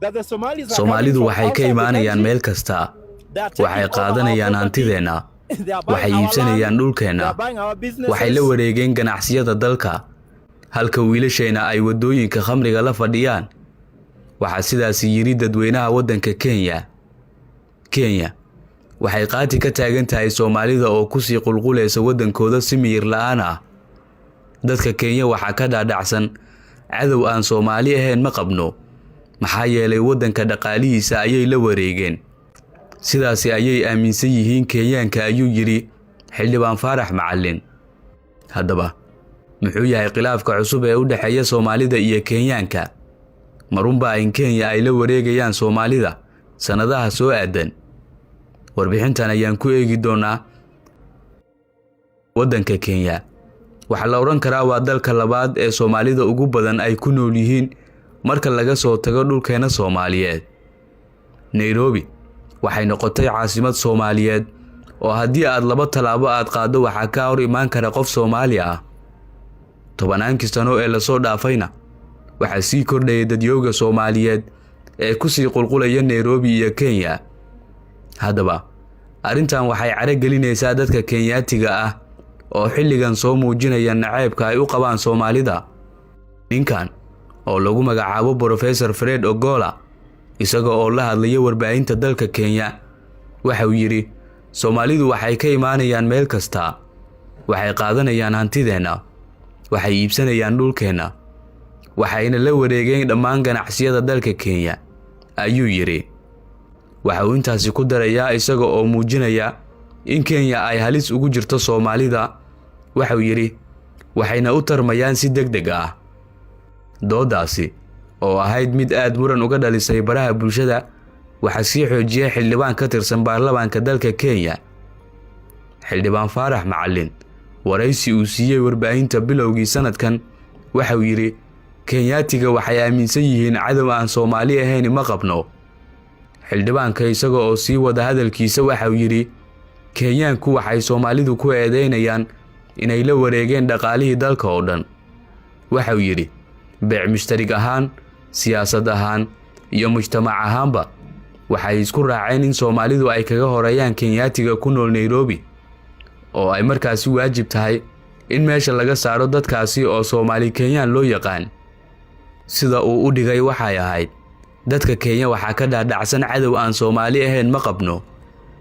Soomaalidu waxay ka imaanayaan meel kasta, waxay qaadanayaan hantideena, waxay iibsanayaan dhulkeena, waxay la wareegeen ganacsiyada dalka, halka wiilashayna ay wadooyinka khamriga la fadhiyaan. Waxaa sidaas yiri dadweynaha waddanka Kenya. Kenya waxay qaati ka taagan tahay Soomaalida oo ku sii qulqulaysa waddankooda si miyir la'aan ah. Dadka Kenya waxaa ka dhaadhacsan cadow aan Soomaali ahayn ma qabno, maxaa yeelay waddanka dhaqaalihiisa ayay la wareegeen. Sidaas ayay aaminsan yihiin Kenyaanka, ayuu yiri Xildhibaan Faarax Macalin. Haddaba muxuu yahay khilaafka cusub ee u dhaxeeya Soomaalida iyo Kenyaanka? Marunba in Kenya ay la wareegayaan Soomaalida sanadaha soo aadan. Warbixintan ayaan ku eegi doonaa. Waddanka Kenya waxa la oran karaa waa dalka labaad ee Soomaalida ugu badan ay ku nool yihiin marka laga soo tago dhulkeena Soomaaliyeed. Nairobi waxay noqotay caasimad Soomaaliyeed oo haddii aad laba talaabo aad qaado waxa ka hor imaan kara qof Soomaali ah. Tobannaankii sano ee la soo dhaafayna waxa sii kordhayay dadyowga Soomaaliyeed ee ku sii qulqulaya Nairobi iyo Kenya. Haddaba arrintan waxay cara gelinaysaa dadka Kenyaatiga ah oo xilligan soo muujinaya nacaybka ay u qabaan Soomaalida. Ninkan oo lagu magacaabo Professor Fred Ogolla, isaga oo la hadlaya warbaahinta dalka Kenya, waxa uu yiri Soomaalidu waxay ka imaanayaan meel kasta, waxay qaadanayaan hantideena, waxay iibsanayaan dhulkeena, waxayna la wareegeen dhammaan ganacsiyada dalka Kenya, ayuu yiri. Waxa uu intaasi ku darayaa isaga oo muujinaya in Kenya ay halis ugu jirto Soomaalida. Waxa uu yiri waxayna u tarmayaan si degdeg ah. Doodaasi oo ahayd mid aad muran uga dhalisay baraha bulshada waxa sii xoojiyay xildhibaan ka tirsan baarlamaanka dalka Kenya, Xildhibaan Faarax Macalin. Waraysi uu siiyay warbaahinta bilowgii sanadkan waxa uu yiri Kenyaatiga waxay aaminsan yihiin cadow aan Soomaali ahayn ma qabno. Xildhibaanka isaga oo sii wada hadalkiisa waxa uu yiri Kenyaanku waxay Soomaalidu ku eedeynayaan inay la wareegeen dhaqaalihii dalka oo dhan. Waxa uu yiri beec mushtarig ahaan, siyaasad ahaan iyo mujtamac ahaanba waxay isku raaceen in Soomaalidu ay kaga horeeyaan Kenyaatiga ku nool Nairobi, oo ay markaasi waajib tahay in meesha laga saaro dadkaasi oo Soomaali Kenyaan loo yaqaan. Sida uu u dhigay waxay ahayd dadka Kenya waxaa ka dhaadhacsan cadow aan Soomaali ahayn ma qabno,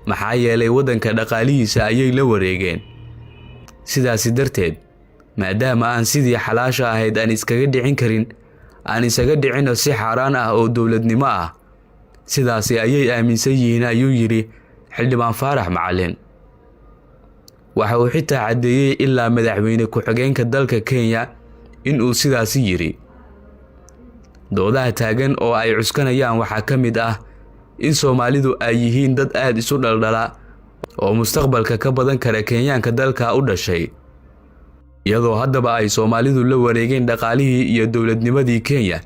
maxaa yeelay waddanka dhaqaalihiisa ayay la wareegeen. Sidaas darteed maadaama aan sidii xalaasha ahayd aan iskaga dhicin karin, aan isaga dhicino si xaraan ah oo dawladnimo ah. Sidaas ayay aaminsan yihiin, ayuu yiri Xildhibaan Faarax Macalin. Waxa uu xitaa cadeeyay ilaa madaxweyne ku-xigeenka dalka Kenya in uu sidaas yiri. Doodaha taagan oo ay cuskanayaan waxa ka mid ah in Soomaalidu ay yihiin dad aad isu dhaldhala oo mustaqbalka ka badan kara Kenyaanka dalka u dhashay. Iyadoo haddaba ay Soomaalidu la wareegeen dhaqaalihii iyo dawladnimadii Kenya,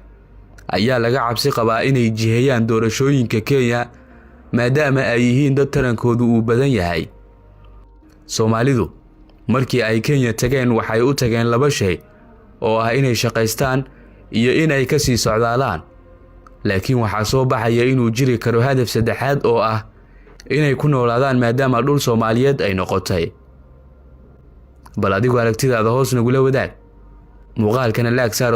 ayaa laga cabsi qabaa inay jiheeyaan doorashooyinka Kenya maadaama ay yihiin dad tarankoodu uu badan yahay. Soomaalidu markii ay Kenya tageen waxay u tageen laba shay oo ah inay shaqaystaan iyo inay ka sii socdaalaan. Laakiin waxaa soo baxaya inuu jiri karo hadaf saddexaad oo ah inay ku noolaadaan maadaama dhul Soomaaliyeed ay noqotay. Bal adigu aragtidaada hoos nagula wadaag. Muuqaalkana laag saar.